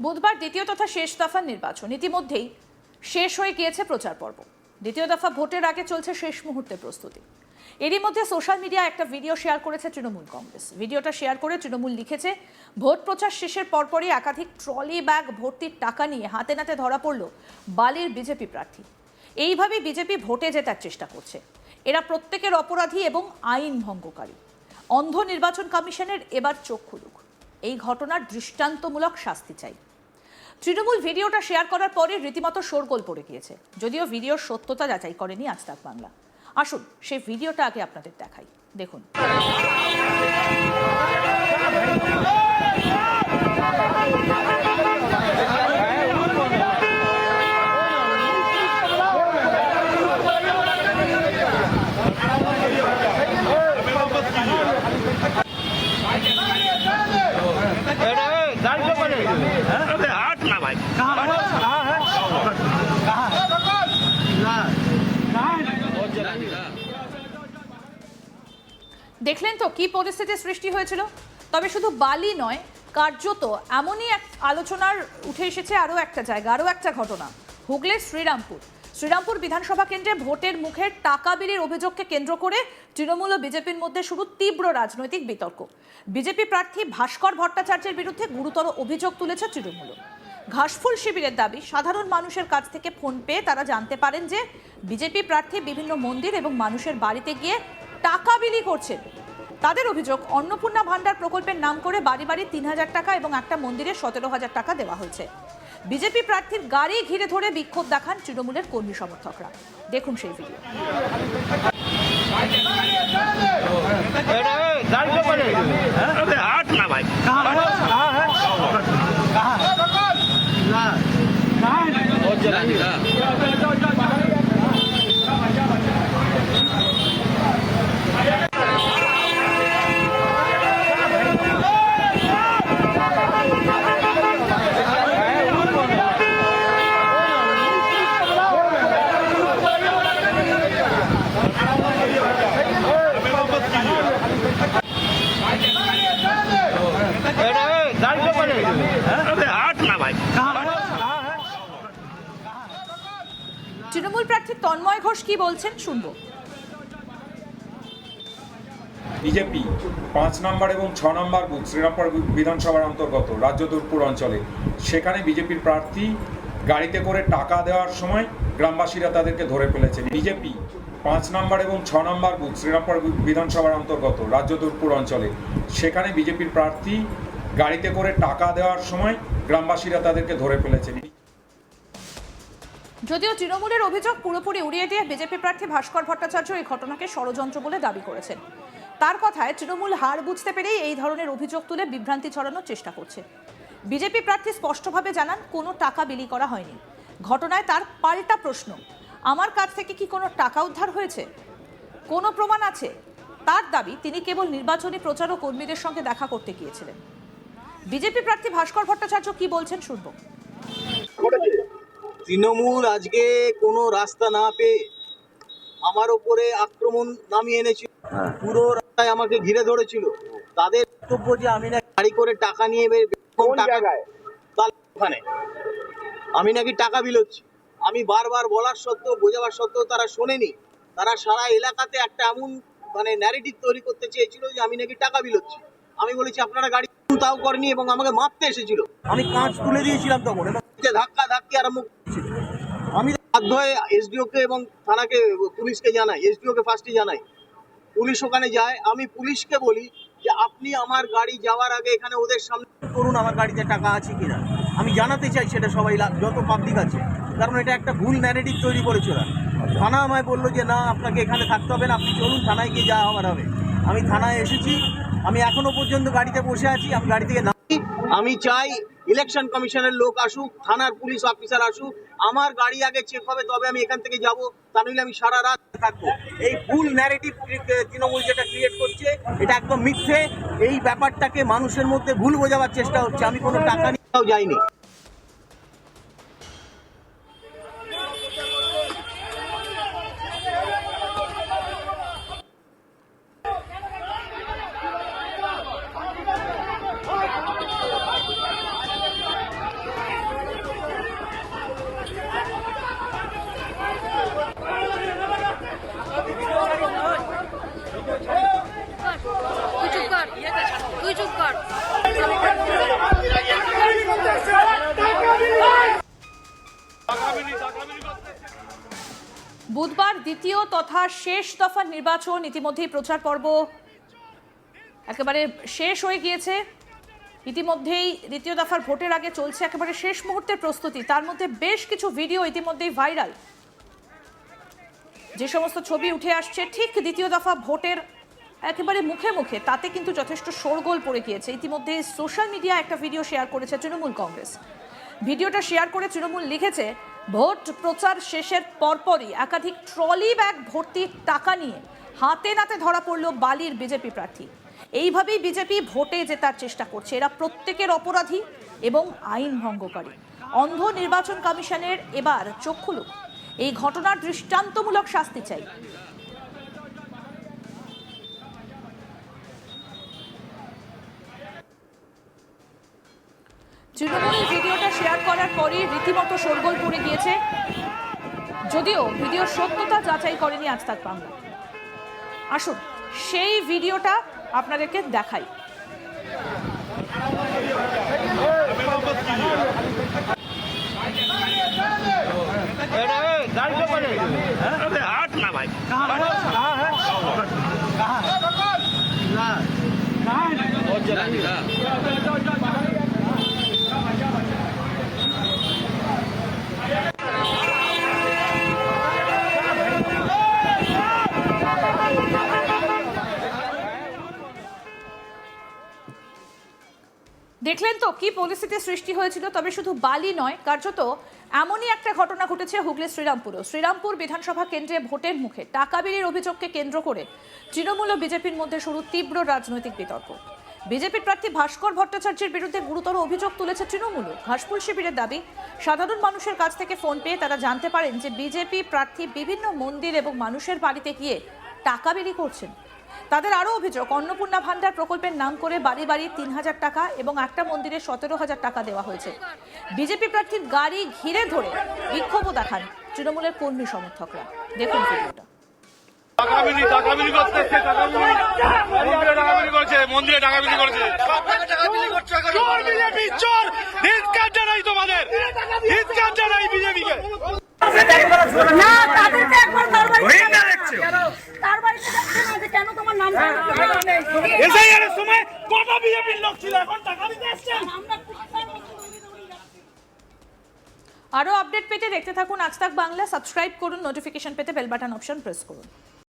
বুধবার দ্বিতীয় তথা শেষ দফার নির্বাচন ইতিমধ্যেই শেষ হয়ে গিয়েছে প্রচার পর্ব। দ্বিতীয় দফা ভোটের আগে চলছে শেষ মুহূর্তের প্রস্তুতি। এরই মধ্যে সোশ্যাল মিডিয়ায় একটা ভিডিও শেয়ার করেছে তৃণমূল কংগ্রেস। ভিডিওটা শেয়ার করে তৃণমূল লিখেছে, ভোট প্রচার শেষের পরপরই একাধিক ট্রলি ব্যাগ ভর্তির টাকা নিয়ে হাতে নাতে ধরা পড়ল বালির বিজেপি প্রার্থী। এইভাবেই বিজেপি ভোটে জেতার চেষ্টা করছে। এরা প্রত্যেকের অপরাধী এবং আইন ভঙ্গকারী। অন্ধ নির্বাচন কমিশনের এবার চোখ খুলুক। এই ঘটনার দৃষ্টান্তমূলক শাস্তি চাই। তৃণমূল ভিডিওটা শেয়ার করার পরে রীতিমতো শোরগোল পড়ে গিয়েছে, যদিও ভিডিওর সত্যতা যাচাই করেনি আজ তাক বাংলা। আসুন সেই ভিডিওটা আগে আপনাদের দেখাই, দেখুন। দেখলেন তো কি পরিস্থিতি সৃষ্টি হয়েছিল। তবে শুধু বালি নয়, কার্যত এমনই এক আলোচনার উঠে এসেছে আরও একটা জায়গা, আরও একটা ঘটনা। হুগলির শ্রীরামপুর বিধানসভা কেন্দ্রে ভোটের মুখে টাকা বিলির অভিযোগকে কেন্দ্র করে তৃণমূল ও বিজেপির মধ্যে শুরু তীব্র রাজনৈতিক বিতর্ক। বিজেপি প্রার্থী ভাস্কর ভট্টাচার্যের বিরুদ্ধে গুরুতর অভিযোগ তুলেছে তৃণমূল। ঘাসফুল শিবিরের দাবি, সাধারণ মানুষের কাছ থেকে ফোন পেয়ে তারা জানতে পারেন যে বিজেপি প্রার্থী বিভিন্ন মন্দির এবং মানুষের বাড়িতে গিয়ে টাকা বিলি করছেন। তাদের অভিযোগ, অন্নপূর্ণা ভান্ডার প্রকল্পের নাম করে বাড়ি বাড়ি ৩,০০০ টাকা এবং একটা মন্দিরে ১৭,০০০ টাকা দেওয়া হয়েছে। বিজেপি প্রার্থীর গাড়ি ঘিরে ধরে বিক্ষোভ দেখান তৃণমূলের কর্মী সমর্থকরা। দেখুন সেই ভিডিও। তৃণমূল প্রার্থী তন্ময় ঘোষ কি বলছেন শুনবো। বিজেপি ৫ নম্বর এবং ৬ নম্বর বুথ শ্রীরামপুর বিধানসভার অন্তর্গত রাজ্যদূরপুর অঞ্চলে, সেখানে বিজেপির প্রার্থী গাড়িতে করে টাকা দেওয়ার সময় গ্রামবাসীরা তাদেরকে ধরে ফেলেছেন। বিজেপি ৫ নম্বর এবং ৬ নম্বর বুথ শ্রীরামপুর বিধানসভার অন্তর্গত রাজ্যদূরপুর অঞ্চলে, সেখানে বিজেপির প্রার্থী গাড়িতে করে টাকা দেওয়ার সময় গ্রামবাসীরা তাদেরকে ধরে ফেলেছেন। যদিও তৃণমূলের অভিযোগ পুরোপুরি উড়িয়ে দিয়ে বিজেপি প্রার্থী ভাস্কর ভট্টাচার্য এই ঘটনাকে ষড়যন্ত্র বলে দাবি করেছেন। তার কথায়, তৃণমূল হার বুঝতে পেরেই এই ধরনের অভিযোগ তুলে বিভ্রান্তি ছড়ানোর চেষ্টা করছে। বিজেপি প্রার্থী স্পষ্টভাবে জানান, কোনো টাকা বিলি করা হয়নি। ঘটনায় তার পাল্টা প্রশ্ন, আমার কাছ থেকে কি কোনো টাকা উদ্ধার হয়েছে, কোনো প্রমাণ আছে? তার দাবি, তিনি কেবল নির্বাচনী প্রচার ও কর্মীদের সঙ্গে দেখা করতে গিয়েছিলেন। বিজেপি প্রার্থী ভাস্কর ভট্টাচার্য কি বলছেন শুনবো। তৃণমূল আজকে কোনো রাস্তা না পেয়ে আমার ওপরে আক্রমণ নামিয়ে এনেছিল। পুরো রাস্তায় আমাকে ঘিরে ধরেছিল। তাদের বক্তব্য যে আমি না গাড়ি করে টাকা নিয়ে ওখানে আমি নাকি টাকা বিলোচ্ছি। আমি বারবার বলার সত্ত্বেও, বোঝাবার সত্ত্বেও তারা শোনেনি। তারা সারা এলাকাতে একটা এমন ন্যারেটিভ তৈরি করতে চেয়েছিল যে আমি নাকি টাকা বিলোচ্ছি। আমি বলেছি আপনারা গাড়ি তাও করেনি এবং আমাকে মারতে এসেছিল। আমি কাঁচ তুলে দিয়েছিলাম তখন এবং ধাক্কা ধাক্কি আরম্ভ করেছিল। আমি বাধ্য হয়ে এসডিওকে এবং থানাকে, পুলিশকে জানাই। এসডিওকে ফার্স্টে জানাই, পুলিশ ওখানে যায়। আমি পুলিশকে বলি যে আপনি আমার গাড়ি যাওয়ার আগে এখানে ওদের সামনে করুন আমার গাড়িতে টাকা আছে কিনা। আমি জানাতে চাই সেটা সবাই, যত পাবলিক আছে, কারণ এটা একটা ভুল ন্যারেটিভ তৈরি করেছে ওরা। থানা আমায় বললো যে না, আপনাকে এখানে থাকতে হবে না, আপনি চলুন, থানায় গিয়ে যা হবার হবে। আমি থানায় এসেছি, আমি এখনো পর্যন্ত গাড়িতে বসে আছি। আমি গাড়ি থেকে নামি। আমি চাই ইলেকশন কমিশনের লোক আসুক, থানার পুলিশ অফিসার আসুক, আমার গাড়ি আগে চেক হবে, তবে আমি এখান থেকে যাব। তা নইলে আমি সারা রাত থাকবো। এই ভুল ন্যারেটিভ তৃণমূল যেটা ক্রিয়েট করছে, এটা একদম মিথ্যে। এই ব্যাপারটাকে মানুষের মধ্যে ভুল বোঝাবার চেষ্টা হচ্ছে। আমি কোনো টাকা নিয়েও যাইনি। বুধবার দ্বিতীয় তথা শেষ দফার নির্বাচন ইতিমধ্যেই প্রচার পর্ব একেবারে শেষ হয়ে গিয়েছে। ইতিমধ্যেই দ্বিতীয় দফার ভোটের আগে চলছে একেবারে শেষ মুহূর্তের প্রস্তুতি। তার মধ্যে বেশ কিছু ভিডিও ইতিমধ্যেই ভাইরাল। যে সমস্ত ছবি উঠে আসছে ঠিক দ্বিতীয় দফা ভোটের একেবারে মুখে মুখে, তাতে কিন্তু যথেষ্ট শোরগোল পড়ে গিয়েছে। ইতিমধ্যে সোশ্যাল মিডিয়া একটা ভিডিও শেয়ার করেছে তৃণমূল কংগ্রেস। ভিডিওটা শেয়ার করে তৃণমূল লিখেছে, ভোট প্রচার শেষের পরপরই একাধিক ট্রলি ব্যাগ ভর্তি টাকা নিয়ে হাতে নাতে ধরা পড়ল বালির বিজেপি প্রার্থী। এইভাবেই বিজেপি ভোটে জেতার চেষ্টা করছে। এরা প্রত্যেকের অপরাধী এবং আইন ভঙ্গকারী। অন্ধ নির্বাচন কমিশনের এবার চোখ খুলুক, এই ঘটনার দৃষ্টান্তমূলক শাস্তি চাই। তৃণমূল ভিডিওটা শেয়ার করার পরই রীতিমতো শোরগোল পড়ে গিয়েছে, যদিও ভিডিওর সত্যতা যাচাই করেনি আজ তাক বাংলা। আসুন সেই ভিডিওটা আপনাদেরকে দেখাই। দেখলেন তো কি পরিস্থিতির সৃষ্টি হয়েছিল। তবে শুধু বালি নয়, কার্যত এমনই একটা ঘটনা ঘটেছে হুগলির শ্রীরামপুরেও। শ্রীরামপুর বিধানসভা কেন্দ্রে ভোটের মুখে টাকা বিলির অভিযোগকে কেন্দ্র করে তৃণমূল ও বিজেপির মধ্যে শুরু তীব্র রাজনৈতিক বিতর্ক। বিজেপির প্রার্থী ভাস্কর ভট্টাচার্যের বিরুদ্ধে গুরুতর অভিযোগ তুলেছে তৃণমূল। ঘাসফুল শিবিরের দাবি, সাধারণ মানুষের কাছ থেকে ফোন পেয়ে তারা জানতে পারেন যে বিজেপি প্রার্থী বিভিন্ন মন্দির এবং মানুষের বাড়িতে গিয়ে টাকা বিলি করছেন। তাদের আরও অভিযোগ, অন্নপূর্ণা ভান্ডার প্রকল্পের নাম করে বাড়ি বাড়ি ৩,০০০ টাকা এবং একটা মন্দিরে ১৭,০০০ টাকা দেওয়া হয়েছে। বিজেপি প্রার্থীর গাড়ি ঘিরে ধরে বিক্ষোভও দেখান তৃণমূলের কর্মী সমর্থকরা। দেখুন ভিডিওটা। মন্দিরে টাকা বিলি করছে। না তাদেরকে একবার তার বাড়িতে তার বাড়িতে যাচ্ছেন না যে কেন তোমার নাম এসআইআর সময় কত বিজেপির লোক ছিল, এখন টাকা দিতে আসছেন। আমরা আরও আপডেট পেতে দেখতে থাকুন আজ তাক বাংলা। সাবস্ক্রাইব করুন, নোটিফিকেশন পেতে বেল বাটন অপশন প্রেস করুন।